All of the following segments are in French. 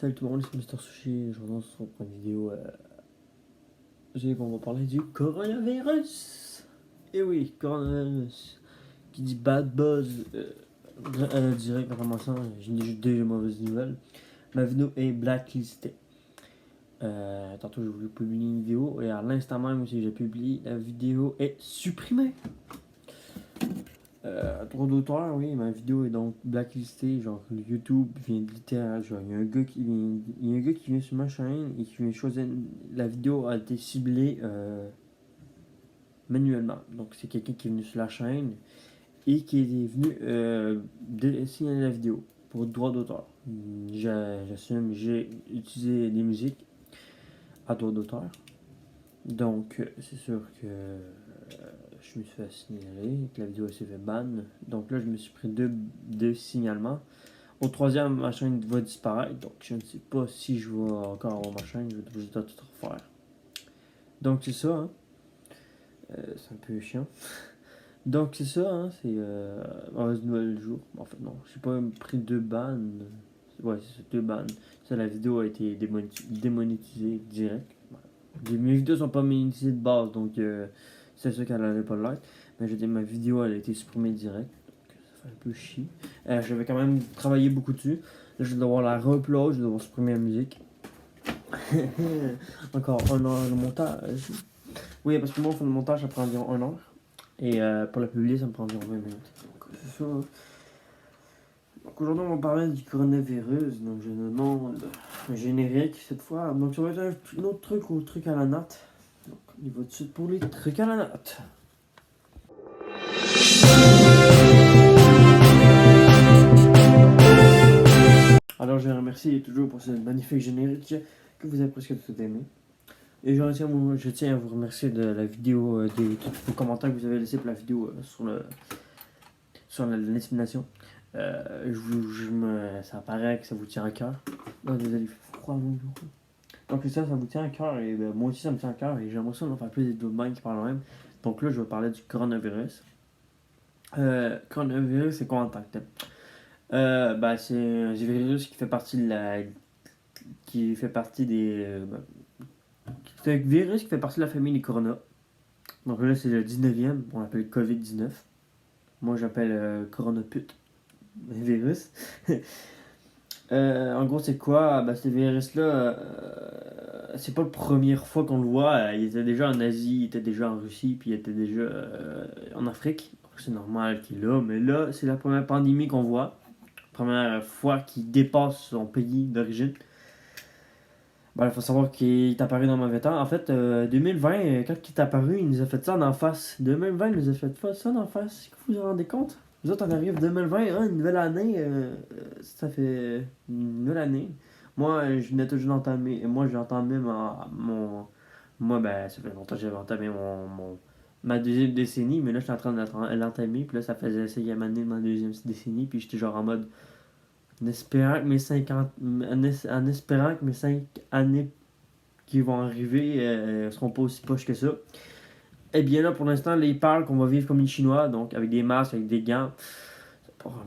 Salut tout le monde, c'est Mister Sushi. Je reviens sur une vidéo. On va parler du coronavirus. Et oui, coronavirus. Qui dit bad buzz. Direct en commençant, j'ai juste deux mauvaises nouvelles. Ma vidéo est blacklistée. Tantôt j'ai voulu publier une vidéo et à l'instant même où j'ai publié, la vidéo est supprimée. Droit d'auteur, oui, ma vidéo est donc blacklistée. Genre, YouTube vient de littéralement. Genre, il y a un gars qui vient sur ma chaîne et qui vient choisir. La vidéo a été ciblée manuellement. Donc, c'est quelqu'un qui est venu sur la chaîne et qui est venu signaler la vidéo pour droit d'auteur. J'assume, j'ai utilisé des musiques à droit d'auteur. Donc, c'est sûr que je me suis fait signaler, que la vidéo s'est fait ban. Donc là, je me suis pris deux signalements. Au troisième, ma chaîne va disparaître. Donc, je ne sais pas si je vais encore avoir ma chaîne. Je vais être obligé de tout refaire. Donc, c'est ça. Hein. C'est un peu chiant. Donc, c'est ça. Hein. C'est mauvaise nouvelle du jour. En fait, non. Je n'ai pas pris deux bans. Ouais, c'est ça, deux bans. Ça, la vidéo a été démonétisée direct. Mes vidéos sont pas monétisées de base, donc c'est sûr qu'elle n'allait pas l'être. Mais je veux dire, ma vidéo elle a été supprimée direct, donc ça fait un peu chier. Je vais quand même travailler beaucoup dessus. Là, je vais devoir la re-upload, je vais devoir supprimer la musique. Encore 1 heure de montage. Oui, parce que moi, pour le montage, ça prend environ 1 heure. Et pour la publier, ça me prend environ 20 minutes. Donc, c'est ça. Donc aujourd'hui, on va parler du coronavirus. Donc, je demande un générique cette fois. Donc, ça va être un autre truc ou truc à la natte. Donc, on y va tout de suite pour les trucs à la natte. Alors, je remercie toujours pour ce magnifique générique que vous avez presque tout aimé. Et je tiens à vous remercier de la vidéo, des tous vos commentaires que vous avez laissés pour la vidéo sur l'insémination. Ça paraît que ça vous tient à cœur. Oh, désolé, il fait froid. Donc ça vous tient à cœur et moi aussi ça me tient à cœur et j'aimerais ça en faire plus d'autres banques qui parlent même. Donc là je vais parler du coronavirus. Coronavirus c'est quoi en tant que tel? C'est un virus qui fait partie c'est un virus qui fait partie de la famille des corona. Donc là c'est le 19e, on l'appelle COVID-19. Moi j'appelle coronapute virus. En gros, c'est quoi? Ce virus-là, c'est pas la première fois qu'on le voit. Il était déjà en Asie, il était déjà en Russie, puis il était déjà en Afrique. C'est normal qu'il est là, mais là, c'est la première pandémie qu'on voit. Première fois qu'il dépasse son pays d'origine. Il faut savoir qu'il est apparu dans le mauvais temps. En fait, 2020, quand il est apparu, il nous a fait ça en face. 2020, il nous a fait ça en face. Est-ce que vous vous rendez compte? Nous autres, on arrive 2020, une nouvelle année. Ça fait une nouvelle année. Moi, je venais toujours d'entamer. Moi, j'ai entamé mon. Moi, ça fait longtemps que j'avais entamé ma deuxième décennie, mais là, je suis en train de l'entamer. Puis là, ça faisait la 5e année de ma deuxième décennie. Puis j'étais genre en mode. En espérant que mes 5 années qui vont arriver seront pas aussi poches que ça. Et bien là, pour l'instant, là, ils parlent qu'on va vivre comme les Chinois, donc avec des masques, avec des gants.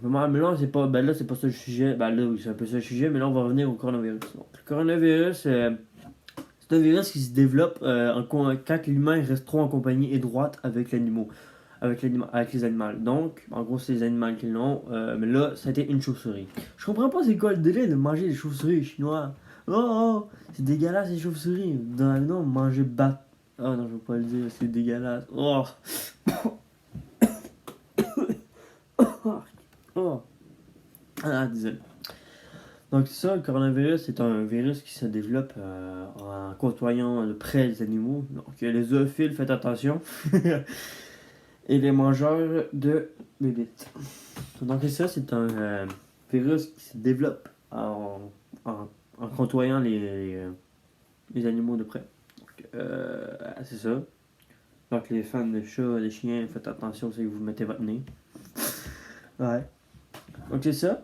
Mais là, c'est pas, là, c'est pas ça le sujet. Là, oui, c'est un peu ça le sujet, mais là, on va revenir au coronavirus. Donc, le coronavirus, c'est un virus qui se développe quand l'humain reste trop en compagnie étroite avec l'animal. Avec les animaux. Donc, en gros, c'est les animaux qui l'ont. Mais là, ça a été une chauve-souris. Je comprends pas c'est quoi le délai de manger des chauves-souris chinois. Oh, c'est dégueulasse les chauves-souris. Non, manger bat. Oh non, je veux pas le dire, c'est dégueulasse. Oh. Oh. Ah, désolé. Donc, ça, le coronavirus, c'est un virus qui se développe en côtoyant de près les animaux. Donc, les zoophiles, faites attention. Et les mangeurs de bébites. Donc ça, c'est un virus qui se développe en côtoyant les animaux de près. Donc, c'est ça. Donc les fans de chats, des chiens, faites attention, c'est que vous mettez votre nez. Ouais. Donc c'est ça.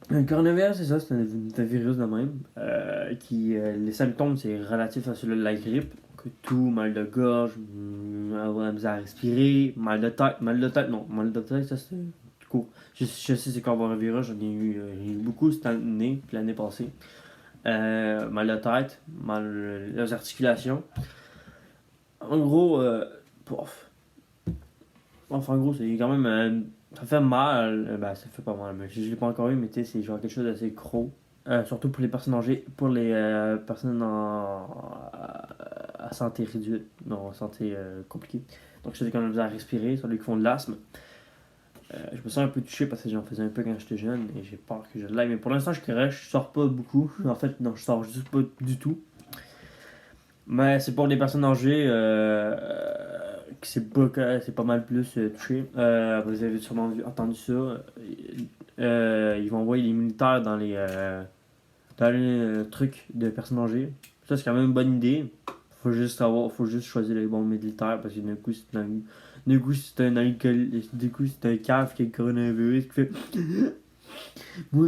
Le coronavirus, c'est ça, c'est un virus de même. Les symptômes, c'est relatif à celui de la grippe. Tout, mal de gorge, avoir la misère à respirer, mal de tête, ça c'est cours. Je sais c'est quoi avoir un virus, j'ai eu beaucoup cette année, puis l'année passée. Mal de tête, mal les articulations. En gros, pof. Enfin, en gros, c'est quand même. Ça fait mal. Ben, ça fait pas mal, mais je l'ai pas encore eu, mais tu sais, c'est genre quelque chose d'assez gros. Surtout pour les personnes âgées, pour les personnes à santé réduite, non, santé compliquée. Donc, je sais quand même à respirer, sur ceux qui font de l'asthme. Je me sens un peu touché parce que j'en faisais un peu quand j'étais jeune et j'ai peur que je l'aille. Mais pour l'instant, je suis correct, je sors pas beaucoup. En fait, non, je sors juste pas du tout. Mais c'est pour les personnes âgées que c'est pas mal plus touché. Vous avez sûrement entendu ça. Ils vont envoyer les militaires dans les trucs de personnes âgées. Ça, c'est quand même une bonne idée. Faut juste choisir les bons militaires parce que d'un coup, c'est un alcool, du coup, c'est un cave qui a le coronavirus qui fait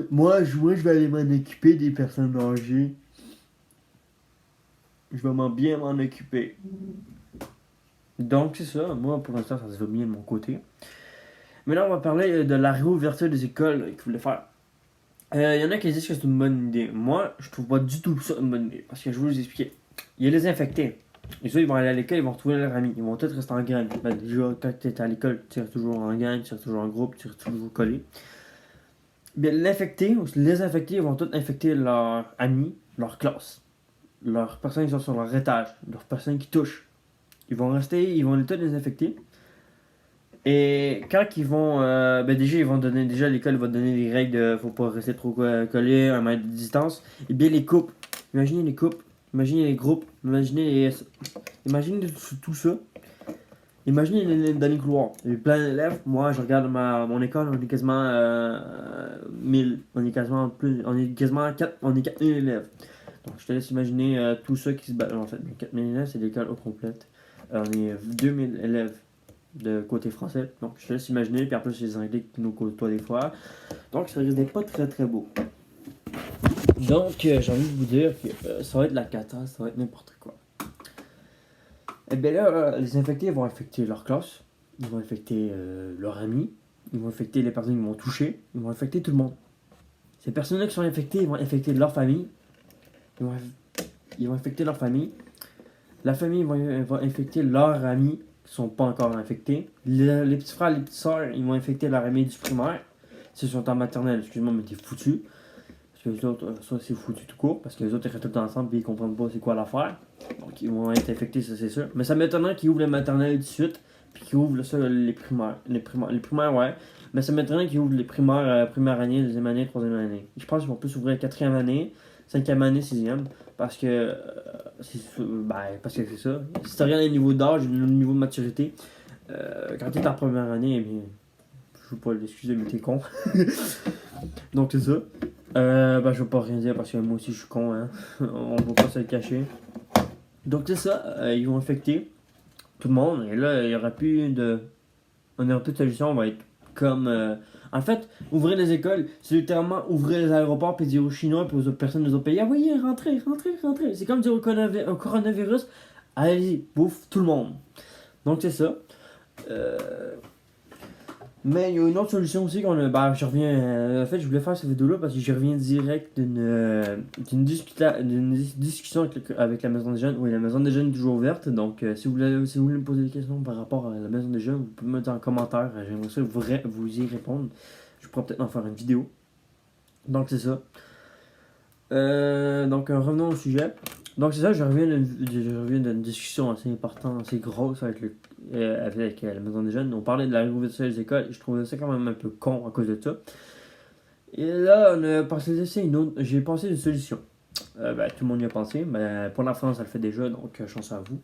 moi, je vais aller m'en occuper des personnes âgées. Je vais bien m'en occuper. Donc, c'est ça. Moi, pour l'instant, ça se va bien de mon côté. Maintenant, on va parler de la réouverture des écoles qu'ils voulaient faire. Il y en a qui disent que c'est une bonne idée. Moi, je trouve pas du tout ça une bonne idée. Parce que je vais vous expliquer. Il y a les infectés. Et ça, ils vont aller à l'école, ils vont retrouver leurs amis. Ils vont tous rester en gang. Ben, déjà, quand tu es à l'école, tu restes toujours en gang, tu restes toujours en groupe, tu restes toujours collé. Bien, les infectés, ils vont tous infecter leurs amis, leur classe, leurs personnes qui sont sur leur étage, leurs personnes qui touchent. Ils vont les tous les infecter. Et quand ils vont, déjà, ils vont donner, déjà l'école va donner des règles de faut pas rester trop collé, 1 mètre de distance. Et bien les coupes, imaginez les coupes, imaginez les groupes, imaginez tout ça. Imaginez dans les couloirs, il y a plein d'élèves. Moi, je regarde mon école, on est quasiment 1000, on est quasiment plus, on est quasiment 4, on est 4000 élèves. Donc je te laisse imaginer tout ça qui se battent. En fait, 4000 élèves, c'est l'école au complète. On est 2000 élèves de côté français. Donc, je te laisse imaginer. Puis en plus, les Anglais qui nous côtoient des fois. Donc, ça risque d'être pas très très beau. Donc, j'ai envie de vous dire que ça va être la cata, ça va être n'importe quoi. Et bien là, les infectés vont infecter leur classe. Ils vont infecter leurs amis. Ils vont infecter les personnes qui vont toucher. Ils vont infecter tout le monde. Ces personnes-là qui sont infectées, ils vont infecter leur famille. Ils vont infecter leur famille. La famille va infecter leurs amis qui sont pas encore infectés. Les petits frères, les petites soeurs, ils vont infecter leur ami du primaire. S'ils sont en maternelle, excuse-moi, mais t'es foutu. Parce que les autres, ça c'est foutu tout court. Parce que les autres, ils restent tout le temps ensemble et ils comprennent pas c'est quoi l'affaire. Donc ils vont être infectés, ça c'est sûr. Mais ça m'étonnerait qu'ils ouvrent la maternelle tout de suite. Puis qu'ils ouvrent ça, les primaires. Les primaires, ouais. Mais ça m'étonnerait qu'ils ouvrent les primaires, première année, deuxième année, troisième année. Je pense qu'ils vont plus ouvrir la quatrième année, cinquième année, sixième. Parce que parce que c'est ça. Si tu regardes le niveau d'âge, le niveau de maturité, quand tu es en première année, eh bien, je veux pas l'excuser, mais t'es con. Donc c'est ça. Je veux pas rien dire parce que moi aussi je suis con, hein. On va pas se le cacher. Donc c'est ça, ils vont infecter tout le monde. Et là, il y aura plus de. On aura plus de solution, on va être comme. En fait, ouvrir les écoles, c'est littéralement ouvrir les aéroports puis dire aux Chinois puis aux autres personnes des autres pays, ah oui, rentrez. C'est comme dire au coronavirus, allez-y, bouffe tout le monde. Donc c'est ça. Mais il y a une autre solution aussi qu'on a. Je reviens. En fait, je voulais faire cette vidéo-là parce que je reviens direct d'une discussion avec la Maison des Jeunes. Oui, la Maison des Jeunes est toujours ouverte. Donc, si vous voulez me poser des questions par rapport à la Maison des Jeunes, vous pouvez me mettre en commentaire. J'aimerais ça vous y répondre. Je pourrais peut-être en faire une vidéo. Donc, c'est ça. Revenons au sujet. Donc, c'est ça, je reviens d'une discussion assez importante, assez grosse avec la Maison des Jeunes. On parlait de la réouverture des écoles et je trouvais ça quand même un peu con à cause de ça. Et là, j'ai pensé une solution. Tout le monde y a pensé, mais pour la France, ça le fait déjà, donc chance à vous.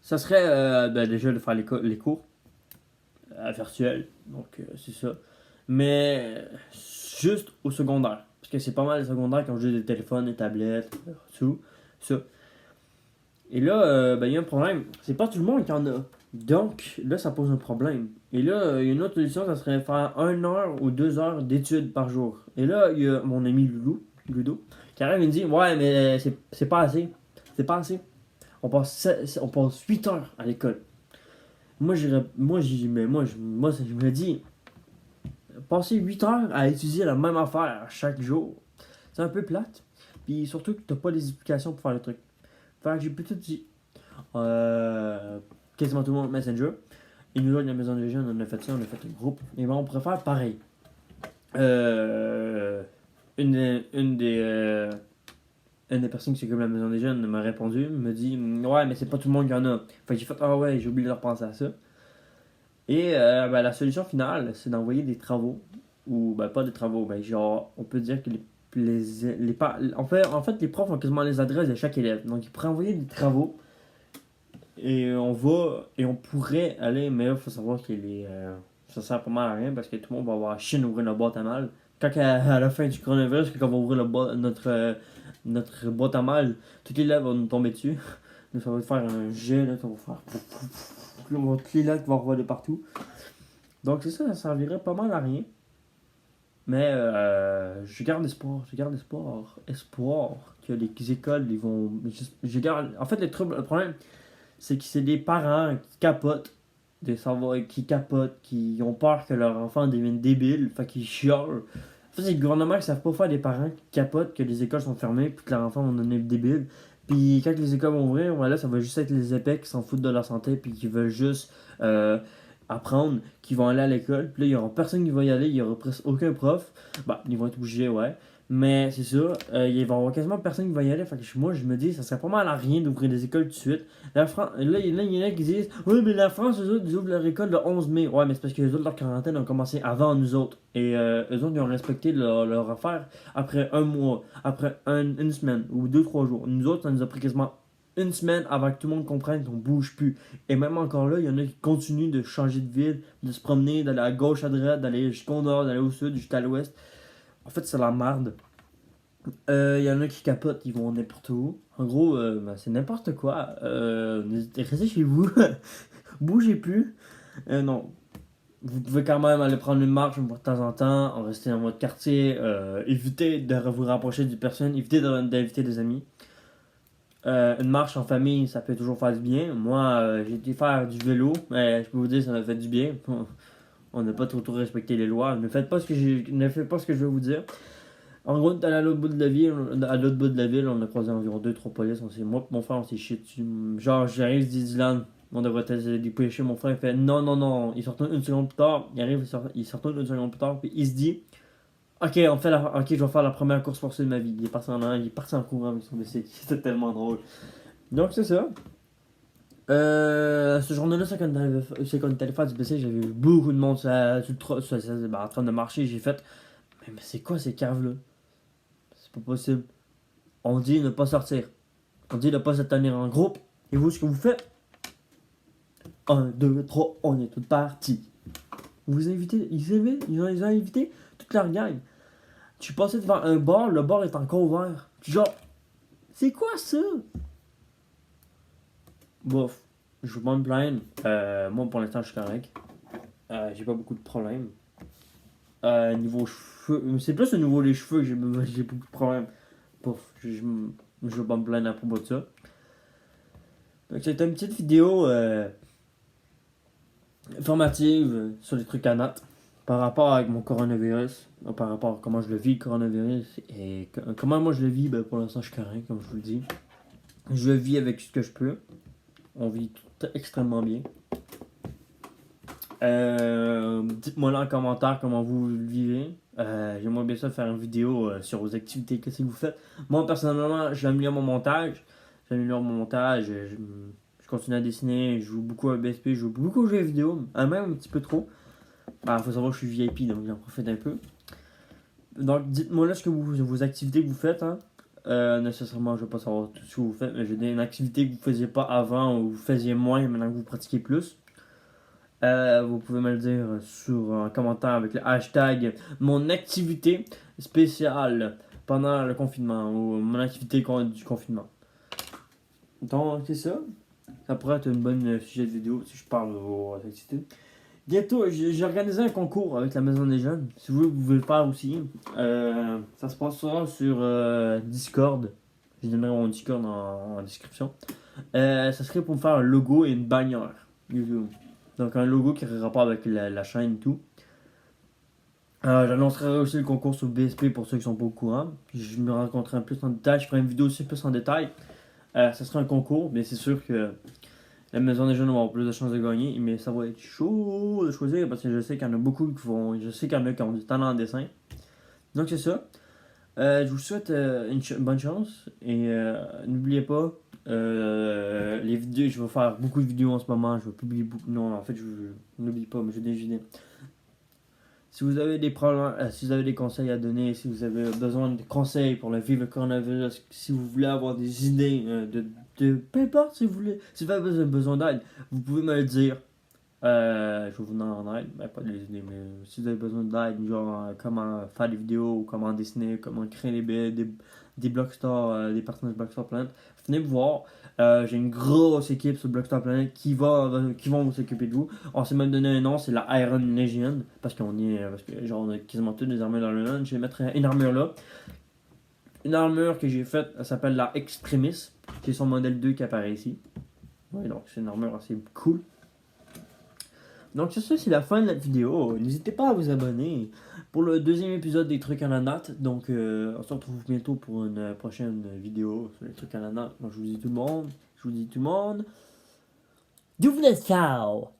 Ça serait déjà de faire les cours virtuels, donc c'est ça. Mais juste au secondaire. Parce que c'est pas mal les secondaires qui ont juste des téléphones, des tablettes, tout ça. Et là, il y a un problème. C'est pas tout le monde qui en a. Donc, là, ça pose un problème. Et là, il y a une autre solution, ça serait faire 1 heure ou 2 heures d'études par jour. Et là, il y a mon ami Ludo, qui arrive et me dit, ouais, mais c'est pas assez. C'est pas assez. On passe 8 heures à l'école. Je me dis, passer 8 heures à étudier la même affaire chaque jour, c'est un peu plate. Puis surtout que t'as pas les explications pour faire le truc. Fait que j'ai plutôt dit, euh, quasiment tout le monde Messenger. Et nous autres, la maison des jeunes, on a fait ça, on a fait un groupe. Et ben, on pourrait faire pareil. Euh, une, des- une des, euh, une des personnes qui s'occupe de la maison des jeunes m'a répondu, me dit, ouais, mais c'est pas tout le monde qui en a. Fait que j'ai fait, ah ouais, j'ai oublié de repenser à ça. Et ben, la solution finale, c'est d'envoyer des travaux. Ou ben, pas des travaux, ben, genre, on peut dire que en fait, les profs ont quasiment les adresses de chaque élève. Donc, ils pourraient envoyer des travaux. Et on pourrait aller, mais il faut savoir que ça sert pas mal à rien parce que tout le monde va avoir Chine ouvrir la boîte à mal. Quand à la fin du coronavirus, quand on va ouvrir notre boîte à mal, tous les élèves vont nous tomber dessus. Donc ça va faire un jet, là, qu'on va faire. Puis on va tous les lettres vont revoler partout. Donc c'est ça, ça servirait pas mal à rien. Mais je garde espoir que les écoles, ils vont. Je garde, en fait, le problème, c'est que c'est des parents qui capotent, qui capotent, qui ont peur que leur enfant devienne débile, fait qu'ils chiolent. En fait, c'est le gouvernement qui ne savent pas faire des parents qui capotent que les écoles sont fermées puis que leurs enfants vont devenir débiles. Puis quand les écoles vont ouvrir, voilà, ça va juste être les épais qui s'en foutent de leur santé puis qui veulent juste apprendre, qui vont aller à l'école. Puis là, il n'y aura personne qui va y aller, il n'y aura presque aucun prof. Bah, ils vont être obligés, ouais. Mais c'est ça, il va y avoir quasiment personne qui va y aller. Fait que moi, je me dis, ça serait pas mal à rien d'ouvrir des écoles tout de suite. Là, il y en a qui disent, oui, mais la France, eux autres, ils ouvrent leur école le 11 mai. Ouais, mais c'est parce que les autres, leur quarantaine ont commencé avant nous autres. Et eux autres, ils ont respecté leur affaire après un mois, après une semaine ou 2, 3 jours. Nous autres, ça nous a pris quasiment une semaine avant que tout le monde comprenne qu'on bouge plus. Et même encore là, il y en a qui continuent de changer de ville, de se promener, d'aller à gauche, à droite, d'aller jusqu'au nord, d'aller au sud, jusqu'à l'ouest. En fait, c'est la merde. Il y en a qui capotent, ils vont n'importe où. En gros, ben, c'est n'importe quoi. Restez chez vous. Bougez plus. Non. Vous pouvez quand même aller prendre une marche de temps en temps, en rester dans votre quartier. Évitez de vous rapprocher d'une personne. Évitez d'inviter des amis. Une marche en famille, ça peut toujours faire du bien. Moi, j'ai été faire du vélo, mais je peux vous dire, ça m'a fait du bien. On n'a pas trop respecté les lois. Ne faites pas ce que je vais vous dire. En gros, on est allé à l'autre bout de la ville, on a croisé environ 2, 3 polices, moi et mon frère, on s'est chié dessus. Genre, j'arrive, je dis Dylan, on devrait être dépêcher, mon frère, il fait non, non, non, il sort une seconde plus tard, il arrive, il sort une seconde plus tard, puis il se dit, ok, ok, je vais faire la première course poursuite de ma vie. Il est parti en courant avec son bicycle, c'était tellement drôle. Donc, c'est ça. Ce journée-là, c'est quand on est allé faire du bicycle, j'avais vu beaucoup de monde en train de marcher, j'ai fait, mais c'est quoi ces caves-là? C'est pas possible. On dit ne pas sortir. On dit ne pas se tenir en groupe. Et vous, ce que vous faites? Un, deux, trois, on est tous partis. Vous invitez, ils ont invité toute leur gang. Je suis passé devant un bar, le bar est encore ouvert. Genre, c'est quoi ça? Bof, je veux pas me plaindre. Moi, pour l'instant, je suis correct. J'ai pas beaucoup de problèmes. Niveau cheveux, c'est plus au niveau des cheveux que j'ai beaucoup de problèmes. Bof, je veux pas me plaindre à propos de ça. Donc, c'est une petite vidéo informative sur les trucs à notes par rapport avec mon coronavirus, par rapport à comment je le vis le coronavirus et comment moi je le vis. Ben, pour l'instant, je suis correct, comme je vous le dis. Je vis avec ce que je peux. On vit tout extrêmement bien. Dites-moi là en commentaire comment vous le vivez. J'aimerais bien ça faire une vidéo sur vos activités, qu'est-ce que vous faites. Moi personnellement, j'améliore mon montage. Je continue à dessiner, je joue beaucoup à BSP, je joue beaucoup aux jeux vidéo, même un petit peu trop. Bah, faut savoir que je suis VIP, donc j'en profite un peu. Donc dites-moi là vos activités que vous faites. Hein. Nécessairement, je ne vais pas savoir tout ce que vous faites, mais j'ai une activité que vous ne faisiez pas avant ou vous faisiez moins et maintenant que vous pratiquez plus. Vous pouvez me le dire sur un commentaire avec le hashtag mon activité spéciale pendant le confinement ou mon activité du confinement. Donc c'est ça. Ça pourrait être une bonne sujet de vidéo si je parle de vos activités. Bientôt, j'ai organisé un concours avec la Maison des Jeunes. Si vous pouvez le faire aussi. Ça se passera sur Discord. Je donnerai mon Discord en description. Ça serait pour me faire un logo et une bannière YouTube. Donc un logo qui aurait rapport avec la chaîne et tout. J'annoncerai aussi le concours sur BSP pour ceux qui sont pas au courant. Puis je me rencontrerai un peu plus en détail. Je ferai une vidéo aussi plus en détail. Ça sera un concours, mais c'est sûr que la maison des jeunes va avoir plus de chances de gagner. Mais ça va être chaud de choisir parce que je sais qu'il y en a beaucoup qui vont. Je sais qu'il y en a qui ont du talent en dessin. Donc c'est ça. Je vous souhaite bonne chance. Et n'oubliez pas, les vidéos, je vais faire beaucoup de vidéos en ce moment. Je vais publier beaucoup. Non, en fait, n'oublie pas, mais je vais déjà. Si vous avez des problèmes, si vous avez des conseils à donner, si vous avez besoin de conseils pour le vivre le coronavirus, si vous voulez avoir des idées peu importe si vous voulez, si vous avez besoin d'aide, vous pouvez me le dire. Je vais vous donner en aide, ben, pas des idées, mais si vous avez besoin d'aide, genre comment faire des vidéos, comment dessiner, comment créer des Blockstar, des personnages Blockstar Planet, venez me voir. J'ai une grosse équipe sur Blockstar Planet qui vont s'occuper de vous. On s'est même donné un nom, c'est la Iron Legion, parce parce que genre on a quasiment toutes des armures dans le monde. Je vais mettre une armure là. Une armure que j'ai faite, elle s'appelle la Extremis, c'est son modèle 2 qui apparaît ici. Ouais, donc c'est une armure assez cool. Donc c'est ça, c'est la fin de la vidéo. N'hésitez pas à vous abonner pour le deuxième épisode des trucs à la natte. Donc on se retrouve bientôt pour une prochaine vidéo sur les trucs à la natte. Donc je vous dis tout le monde, je vous dis tout le monde, Double ciao!